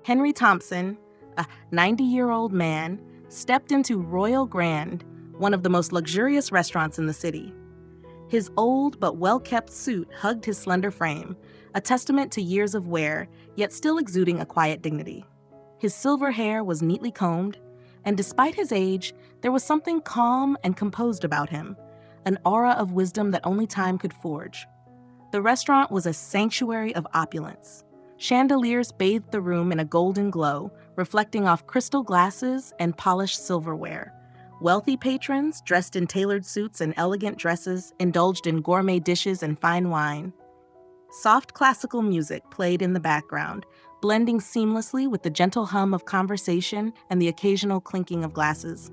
Henry Thompson, a 90-year-old man, stepped into Royal Grand, one of the most luxurious restaurants in the city. His old but well-kept suit hugged his slender frame, a testament to years of wear, yet still exuding a quiet dignity. His silver hair was neatly combed, and despite his age, there was something calm and composed about him, an aura of wisdom that only time could forge. The restaurant was a sanctuary of opulence. Chandeliers bathed the room in a golden glow, reflecting off crystal glasses and polished silverware. Wealthy patrons, dressed in tailored suits and elegant dresses, indulged in gourmet dishes and fine wine. Soft classical music played in the background, blending seamlessly with the gentle hum of conversation and the occasional clinking of glasses.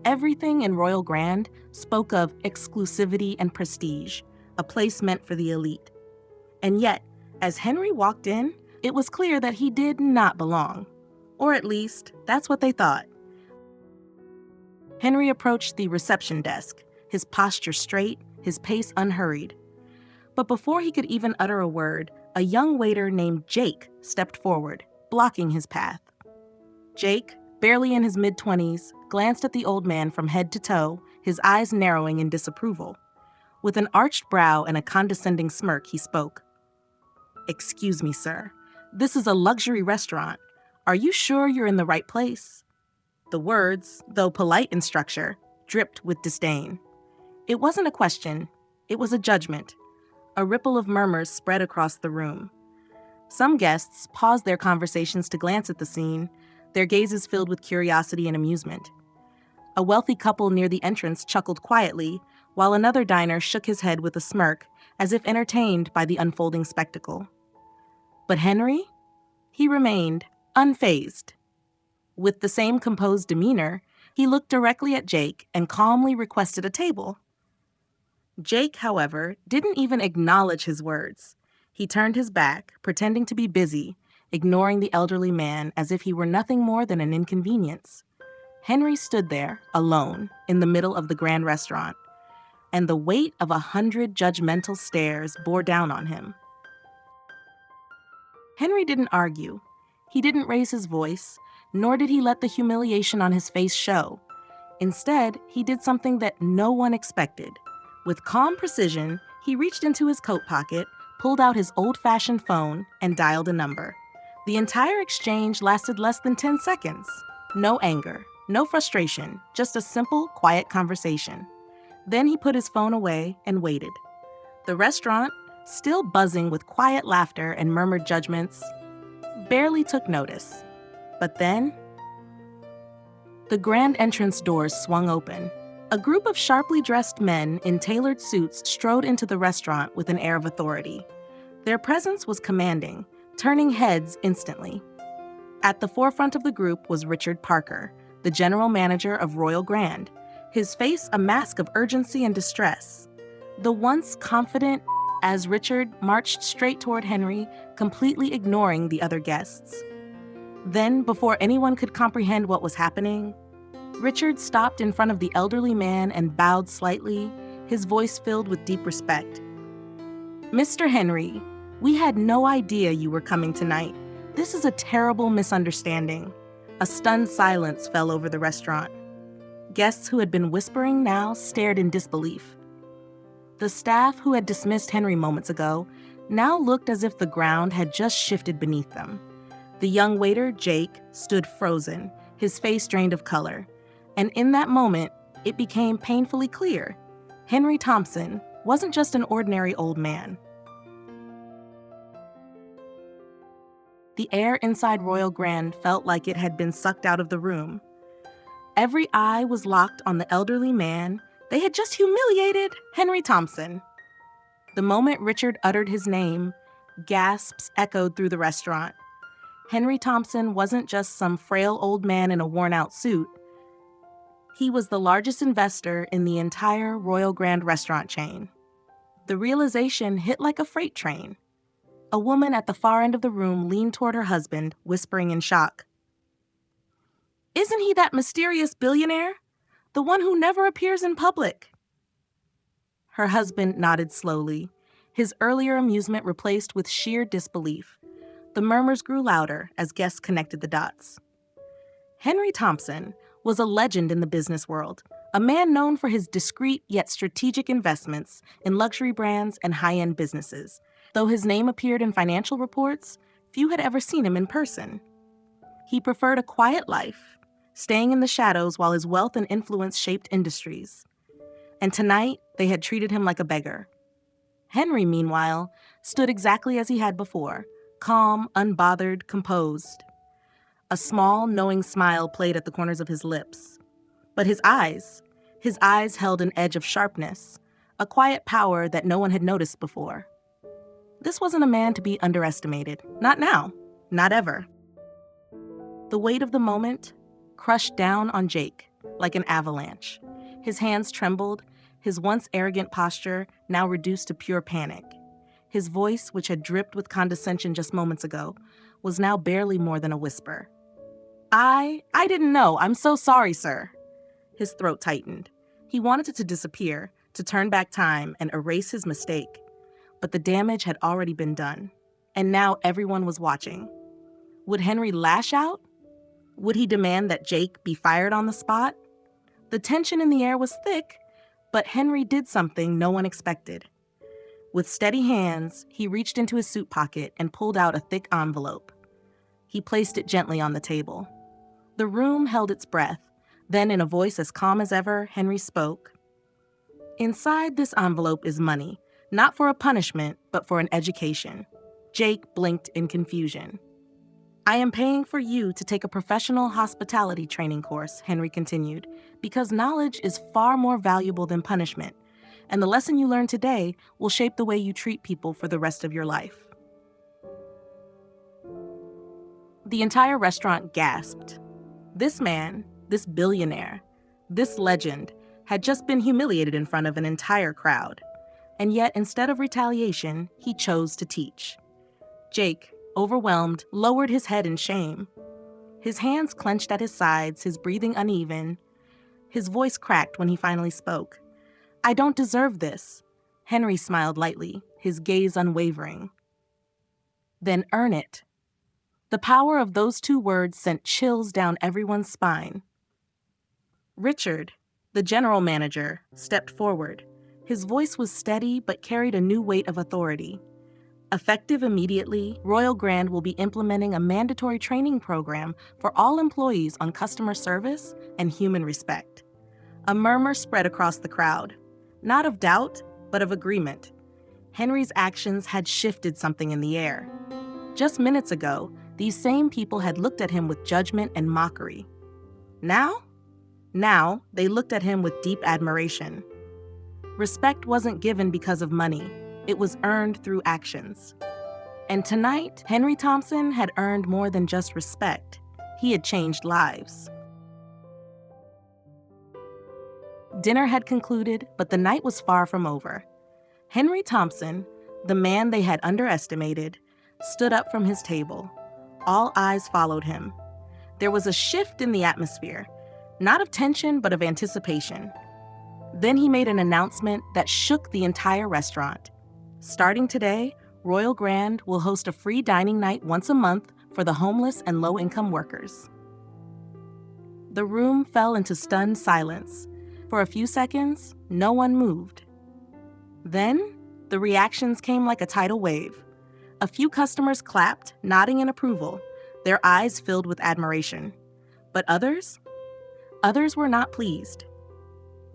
Everything in Royal Grand spoke of exclusivity and prestige, a place meant for the elite. And yet, as Henry walked in, it was clear that he did not belong. Or at least, that's what they thought. Henry approached the reception desk, his posture straight, his pace unhurried. But before he could even utter a word, a young waiter named Jake stepped forward, blocking his path. Jake, barely in his mid-20s, glanced at the old man from head to toe, his eyes narrowing in disapproval. With an arched brow and a condescending smirk, he spoke. "Excuse me, sir. This is a luxury restaurant. Are you sure you're in the right place?" The words, though polite in structure, dripped with disdain. It wasn't a question, it was a judgment. A ripple of murmurs spread across the room. Some guests paused their conversations to glance at the scene, their gazes filled with curiosity and amusement. A wealthy couple near the entrance chuckled quietly, while another diner shook his head with a smirk, as if entertained by the unfolding spectacle. But Henry? He remained unfazed. With the same composed demeanor, he looked directly at Jake and calmly requested a table. Jake, however, didn't even acknowledge his words. He turned his back, pretending to be busy, ignoring the elderly man as if he were nothing more than an inconvenience. Henry stood there, alone, in the middle of the grand restaurant, and the weight of 100 judgmental stares bore down on him. Henry didn't argue. He didn't raise his voice, nor did he let the humiliation on his face show. Instead, he did something that no one expected. With calm precision, he reached into his coat pocket, pulled out his old-fashioned phone, and dialed a number. The entire exchange lasted less than 10 seconds. No anger, no frustration, just a simple, quiet conversation. Then he put his phone away and waited. The restaurant, still buzzing with quiet laughter and murmured judgments, barely took notice. But then, the grand entrance doors swung open. A group of sharply dressed men in tailored suits strode into the restaurant with an air of authority. Their presence was commanding, turning heads instantly. At the forefront of the group was Richard Parker, the general manager of Royal Grand, his face a mask of urgency and distress. The once confident as Richard marched straight toward Henry, completely ignoring the other guests. Then, before anyone could comprehend what was happening, Richard stopped in front of the elderly man and bowed slightly, his voice filled with deep respect. "Mr. Henry, we had no idea you were coming tonight. This is a terrible misunderstanding." A stunned silence fell over the restaurant. Guests who had been whispering now stared in disbelief. The staff, who had dismissed Henry moments ago, now looked as if the ground had just shifted beneath them. The young waiter, Jake, stood frozen, his face drained of color. And in that moment, it became painfully clear. Henry Thompson wasn't just an ordinary old man. The air inside Royal Grand felt like it had been sucked out of the room. Every eye was locked on the elderly man. They had just humiliated Henry Thompson. The moment Richard uttered his name, gasps echoed through the restaurant. Henry Thompson wasn't just some frail old man in a worn-out suit. He was the largest investor in the entire Royal Grand restaurant chain. The realization hit like a freight train. A woman at the far end of the room leaned toward her husband, whispering in shock. "Isn't he that mysterious billionaire? The one who never appears in public?" Her husband nodded slowly, his earlier amusement replaced with sheer disbelief. The murmurs grew louder as guests connected the dots. Henry Thompson was a legend in the business world, a man known for his discreet yet strategic investments in luxury brands and high-end businesses. Though his name appeared in financial reports, few had ever seen him in person. He preferred a quiet life, staying in the shadows while his wealth and influence shaped industries. And tonight, they had treated him like a beggar. Henry, meanwhile, stood exactly as he had before, calm, unbothered, composed. A small, knowing smile played at the corners of his lips. But his eyes held an edge of sharpness, a quiet power that no one had noticed before. This wasn't a man to be underestimated. Not now. Not ever. The weight of the moment crushed down on Jake like an avalanche. His hands trembled, his once arrogant posture now reduced to pure panic. His voice, which had dripped with condescension just moments ago, was now barely more than a whisper. I didn't know. I'm so sorry, sir." His throat tightened. He wanted it to disappear, to turn back time and erase his mistake. But the damage had already been done, and now everyone was watching. Would Henry lash out? Would he demand that Jake be fired on the spot? The tension in the air was thick, but Henry did something no one expected. With steady hands, he reached into his suit pocket and pulled out a thick envelope. He placed it gently on the table. The room held its breath. Then, in a voice as calm as ever, Henry spoke. "Inside this envelope is money, not for a punishment, but for an education." Jake blinked in confusion. "I am paying for you to take a professional hospitality training course," Henry continued, "because knowledge is far more valuable than punishment, and the lesson you learn today will shape the way you treat people for the rest of your life." The entire restaurant gasped. This man, this billionaire, this legend, had just been humiliated in front of an entire crowd. And yet, instead of retaliation, he chose to teach. Jake, overwhelmed, lowered his head in shame. His hands clenched at his sides, his breathing uneven. His voice cracked when he finally spoke. "I don't deserve this." Henry smiled lightly, his gaze unwavering. "Then earn it." The power of those two words sent chills down everyone's spine. Richard, the general manager, stepped forward. His voice was steady but carried a new weight of authority. Effective immediately, Royal Grand will be implementing a mandatory training program for all employees on customer service and human respect. A murmur spread across the crowd, not of doubt, but of agreement. Henry's actions had shifted something in the air. Just minutes ago, these same people had looked at him with judgment and mockery. Now, they looked at him with deep admiration. Respect wasn't given because of money. It was earned through actions. And tonight, Henry Thompson had earned more than just respect. He had changed lives. Dinner had concluded, but the night was far from over. Henry Thompson, the man they had underestimated, stood up from his table. All eyes followed him. There was a shift in the atmosphere, not of tension, but of anticipation. Then he made an announcement that shook the entire restaurant. Starting today, Royal Grand will host a free dining night once a month for the homeless and low-income workers. The room fell into stunned silence. For a few seconds, no one moved. Then, the reactions came like a tidal wave. A few customers clapped, nodding in approval, their eyes filled with admiration. But others were not pleased.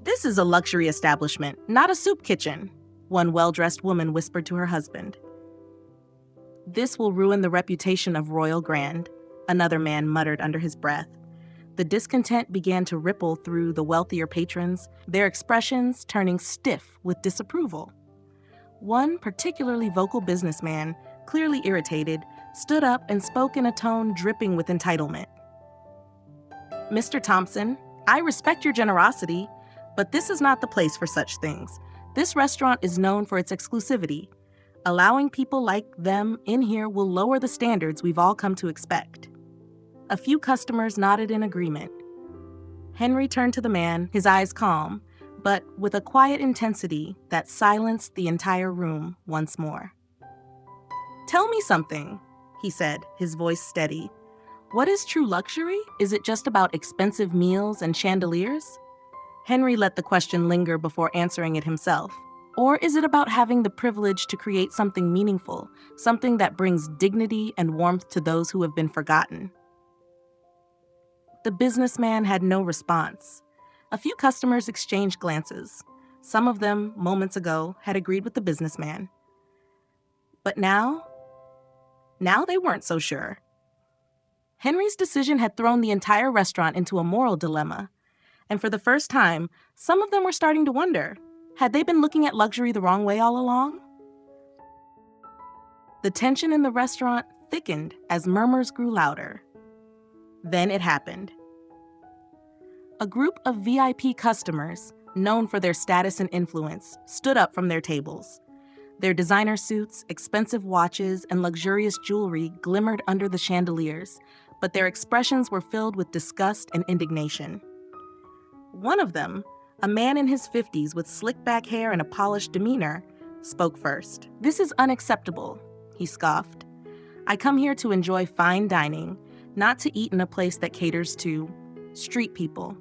"This is a luxury establishment, not a soup kitchen," one well-dressed woman whispered to her husband. "This will ruin the reputation of Royal Grand," another man muttered under his breath. The discontent began to ripple through the wealthier patrons, their expressions turning stiff with disapproval. One particularly vocal businessman, clearly irritated, stood up and spoke in a tone dripping with entitlement. "Mr. Thompson, I respect your generosity, but this is not the place for such things. This restaurant is known for its exclusivity. Allowing people like them in here will lower the standards we've all come to expect." A few customers nodded in agreement. Henry turned to the man, his eyes calm, but with a quiet intensity that silenced the entire room once more. "Tell me something," he said, his voice steady. What is true luxury? Is it just about expensive meals and chandeliers? Henry let the question linger before answering it himself. Or is it about having the privilege to create something meaningful, something that brings dignity and warmth to those who have been forgotten? The businessman had no response. A few customers exchanged glances. Some of them, moments ago, had agreed with the businessman. But now they weren't so sure. Henry's decision had thrown the entire restaurant into a moral dilemma. And for the first time, some of them were starting to wonder, had they been looking at luxury the wrong way all along? The tension in the restaurant thickened as murmurs grew louder. Then it happened. A group of VIP customers, known for their status and influence, stood up from their tables. Their designer suits, expensive watches, and luxurious jewelry glimmered under the chandeliers, but their expressions were filled with disgust and indignation. One of them, a man in his 50s with slick-back hair and a polished demeanor, spoke first. "This is unacceptable," he scoffed. "I come here to enjoy fine dining, not to eat in a place that caters to street people."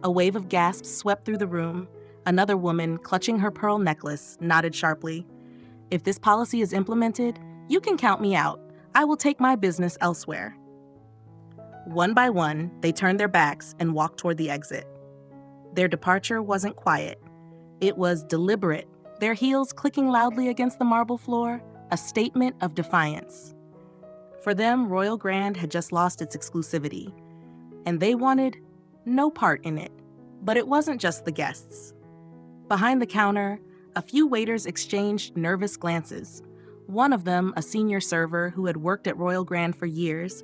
A wave of gasps swept through the room. Another woman, clutching her pearl necklace, nodded sharply. "If this policy is implemented, you can count me out. I will take my business elsewhere." One by one, they turned their backs and walked toward the exit. Their departure wasn't quiet. It was deliberate, their heels clicking loudly against the marble floor, a statement of defiance. For them, Royal Grand had just lost its exclusivity, and they wanted no part in it. But it wasn't just the guests. Behind the counter, a few waiters exchanged nervous glances. One of them, a senior server who had worked at Royal Grand for years,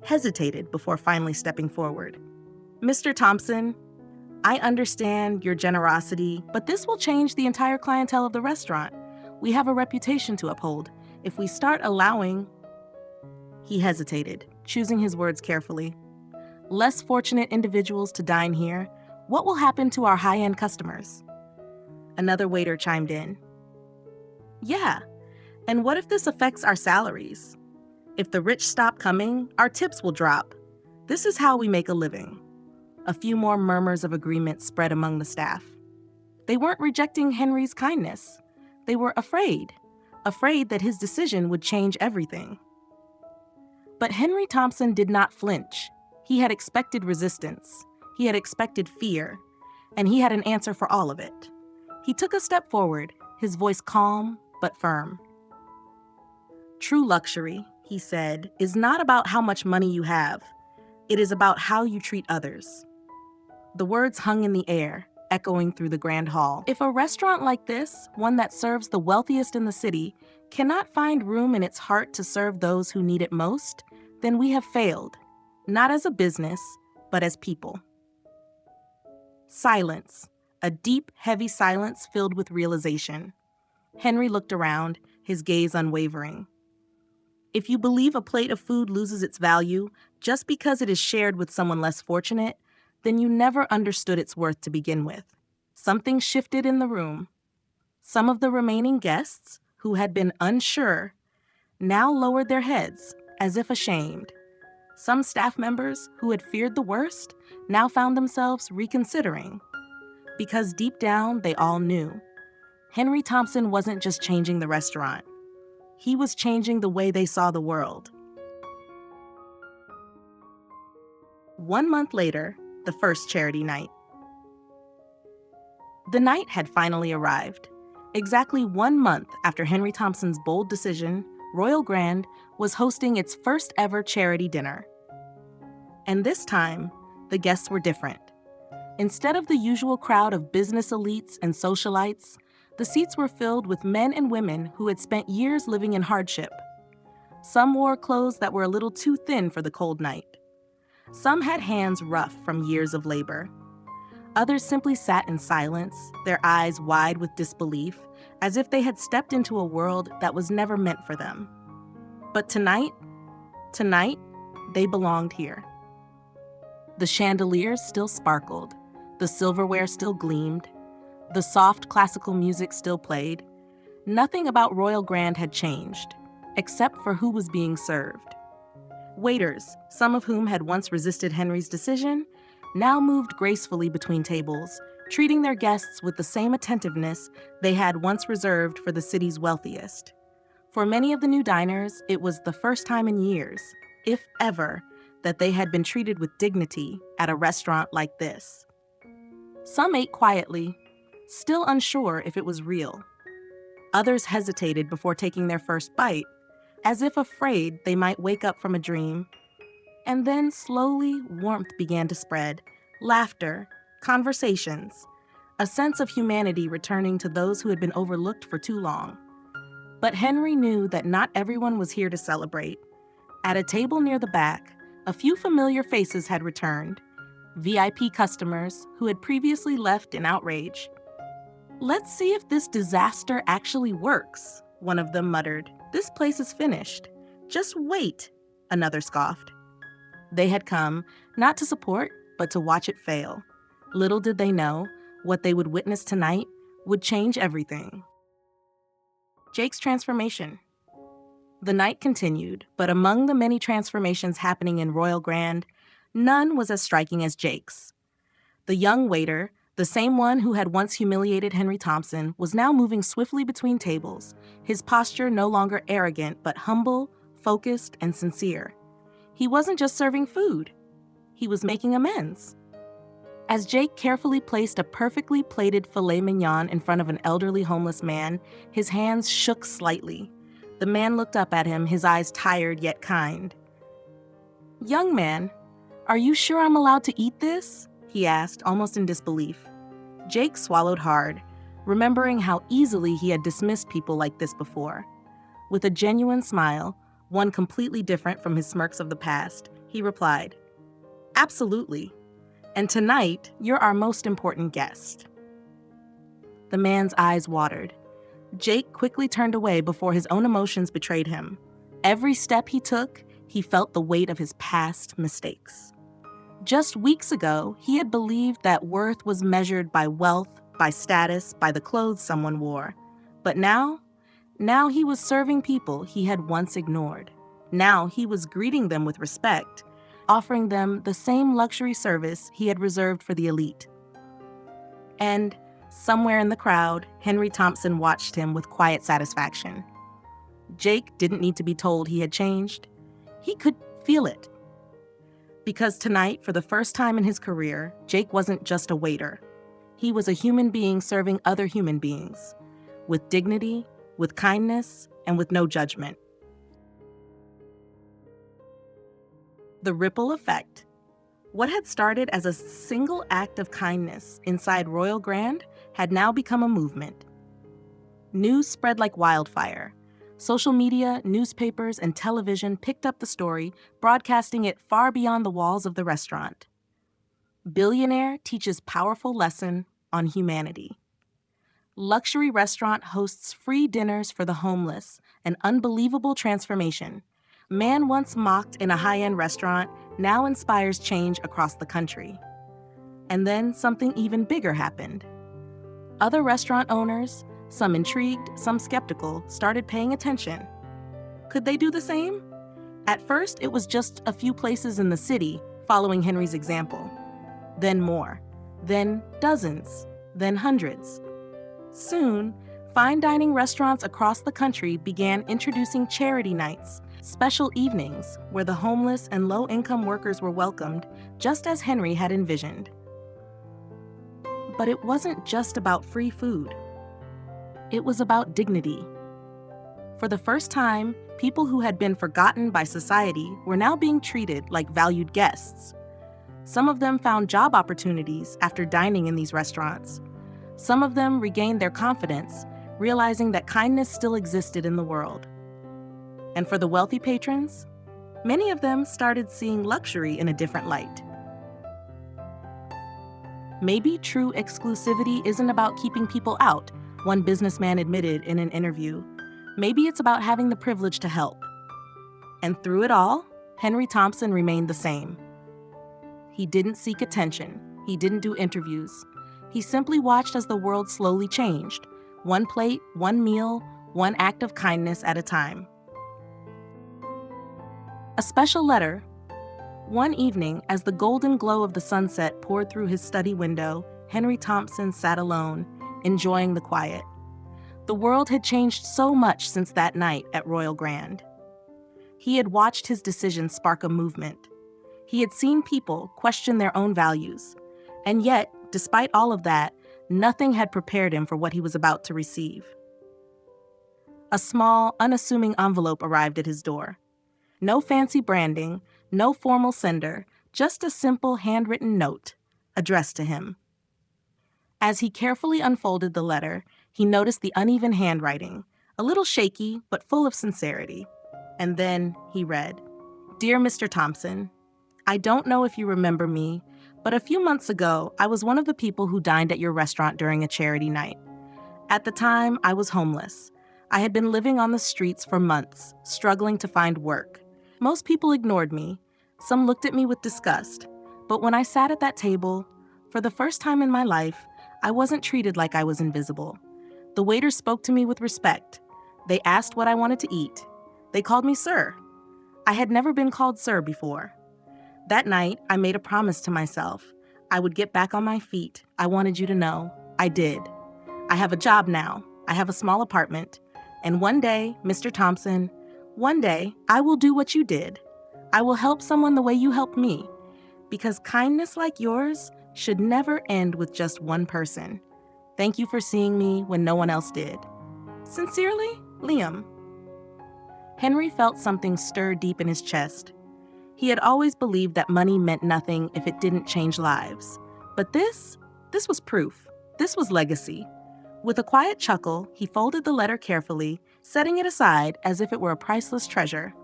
hesitated before finally stepping forward. "Mr. Thompson, I understand your generosity, but this will change the entire clientele of the restaurant. We have a reputation to uphold. If we start allowing..." He hesitated, choosing his words carefully. "Less fortunate individuals to dine here, what will happen to our high-end customers?" Another waiter chimed in. "Yeah, and what if this affects our salaries? If the rich stop coming, our tips will drop. This is how we make a living." A few more murmurs of agreement spread among the staff. They weren't rejecting Henry's kindness. They were afraid that his decision would change everything. But Henry Thompson did not flinch. He had expected resistance. He had expected fear. And he had an answer for all of it. He took a step forward, his voice calm but firm. "True luxury," he said, "is not about how much money you have. It is about how you treat others." The words hung in the air, echoing through the grand hall. If a restaurant like this, one that serves the wealthiest in the city, cannot find room in its heart to serve those who need it most, then we have failed, not as a business, but as people. Silence, a deep, heavy silence filled with realization. Henry looked around, his gaze unwavering. If you believe a plate of food loses its value just because it is shared with someone less fortunate, then you never understood its worth to begin with. Something shifted in the room. Some of the remaining guests, who had been unsure, now lowered their heads, as if ashamed. Some staff members, who had feared the worst, now found themselves reconsidering. Because deep down, they all knew. Henry Thompson wasn't just changing the restaurant. He was changing the way they saw the world. 1 month later, the first charity night. The night had finally arrived. Exactly 1 month after Henry Thompson's bold decision, Royal Grand was hosting its first ever charity dinner. And this time, the guests were different. Instead of the usual crowd of business elites and socialites, the seats were filled with men and women who had spent years living in hardship. Some wore clothes that were a little too thin for the cold night. Some had hands rough from years of labor. Others simply sat in silence, their eyes wide with disbelief, as if they had stepped into a world that was never meant for them. But tonight, they belonged here. The chandeliers still sparkled, the silverware still gleamed, the soft classical music still played. Nothing about Royal Grand had changed. except for who was being served. Waiters, some of whom had once resisted Henry's decision, now moved gracefully between tables, treating their guests with the same attentiveness they had once reserved for the city's wealthiest. For many of the new diners, it was the first time in years, if ever, that they had been treated with dignity at a restaurant like this. Some ate quietly, still unsure if it was real. Others hesitated before taking their first bite, as if afraid they might wake up from a dream. And then slowly warmth began to spread, laughter, conversations, a sense of humanity returning to those who had been overlooked for too long. But Henry knew that not everyone was here to celebrate. At a table near the back, a few familiar faces had returned, VIP customers who had previously left in outrage. "Let's see if this disaster actually works," one of them muttered. "This place is finished. Just wait," another scoffed. They had come, not to support, but to watch it fail. Little did they know, what they would witness tonight would change everything. Jake's transformation. The night continued, but among the many transformations happening in Royal Grand, none was as striking as Jake's. The young waiter, the same one who had once humiliated Henry Thompson, was now moving swiftly between tables, his posture no longer arrogant, but humble, focused, and sincere. He wasn't just serving food. He was making amends. As Jake carefully placed a perfectly plated filet mignon in front of an elderly homeless man, his hands shook slightly. The man looked up at him, his eyes tired yet kind. "Young man, are you sure I'm allowed to eat this?" he asked, almost in disbelief. Jake swallowed hard, remembering how easily he had dismissed people like this before. With a genuine smile, one completely different from his smirks of the past, he replied, "Absolutely. And tonight, you're our most important guest." The man's eyes watered. Jake quickly turned away before his own emotions betrayed him. Every step he took, he felt the weight of his past mistakes. Just weeks ago, he had believed that worth was measured by wealth, by status, by the clothes someone wore. But now he was serving people he had once ignored. Now he was greeting them with respect, offering them the same luxury service he had reserved for the elite. And somewhere in the crowd, Henry Thompson watched him with quiet satisfaction. Jake didn't need to be told he had changed. He could feel it. Because tonight, for the first time in his career, Jake wasn't just a waiter. He was a human being serving other human beings, with dignity, with kindness, and with no judgment. The ripple effect. What had started as a single act of kindness inside Royal Grand had now become a movement. News spread like wildfire. Social media, newspapers, and television picked up the story, broadcasting it far beyond the walls of the restaurant. Billionaire teaches powerful lesson on humanity. Luxury restaurant hosts free dinners for the homeless, an unbelievable transformation. Man once mocked in a high-end restaurant now inspires change across the country. And then something even bigger happened. Other restaurant owners, some intrigued, some skeptical, started paying attention. Could they do the same? At first, it was just a few places in the city following Henry's example. Then more. Then dozens. Then hundreds. Soon, fine dining restaurants across the country began introducing charity nights, special evenings where the homeless and low-income workers were welcomed, just as Henry had envisioned. But it wasn't just about free food. It was about dignity. For the first time, people who had been forgotten by society were now being treated like valued guests. Some of them found job opportunities after dining in these restaurants. Some of them regained their confidence, realizing that kindness still existed in the world. And for the wealthy patrons, many of them started seeing luxury in a different light. Maybe true exclusivity isn't about keeping people out, one businessman admitted in an interview. Maybe it's about having the privilege to help. And through it all, Henry Thompson remained the same. He didn't seek attention. He didn't do interviews. He simply watched as the world slowly changed, one plate, one meal, one act of kindness at a time. A special letter. One evening, as the golden glow of the sunset poured through his study window, Henry Thompson sat alone, enjoying the quiet. The world had changed so much since that night at Royal Grand. He had watched his decisions spark a movement. He had seen people question their own values. And yet, despite all of that, nothing had prepared him for what he was about to receive. A small, unassuming envelope arrived at his door. No fancy branding, no formal sender, just a simple handwritten note addressed to him. As he carefully unfolded the letter, he noticed the uneven handwriting, a little shaky but full of sincerity. And then he read, "Dear Mr. Thompson, I don't know if you remember me, but a few months ago, I was one of the people who dined at your restaurant during a charity night. At the time, I was homeless. I had been living on the streets for months, struggling to find work. Most people ignored me. Some looked at me with disgust. But when I sat at that table, for the first time in my life, I wasn't treated like I was invisible. The waiters spoke to me with respect. They asked what I wanted to eat. They called me sir. I had never been called sir before. That night, I made a promise to myself. I would get back on my feet. I wanted you to know. I did. I have a job now. I have a small apartment. And one day, Mr. Thompson, one day, I will do what you did. I will help someone the way you helped me. Because kindness like yours should never end with just one person. Thank you for seeing me when no one else did. Sincerely, Liam." Henry felt something stir deep in his chest. He had always believed that money meant nothing if it didn't change lives. But this was proof. This was legacy. With a quiet chuckle, he folded the letter carefully, setting it aside as if it were a priceless treasure.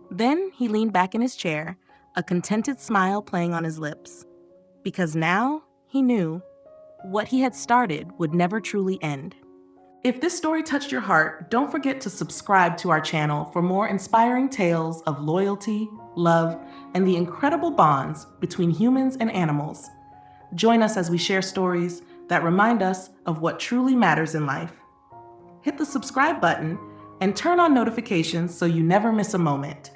Then he leaned back in his chair, a contented smile playing on his lips. Because now he knew what he had started would never truly end. If this story touched your heart, don't forget to subscribe to our channel for more inspiring tales of loyalty, love, and the incredible bonds between humans and animals. Join us as we share stories that remind us of what truly matters in life. Hit the subscribe button and turn on notifications so you never miss a moment.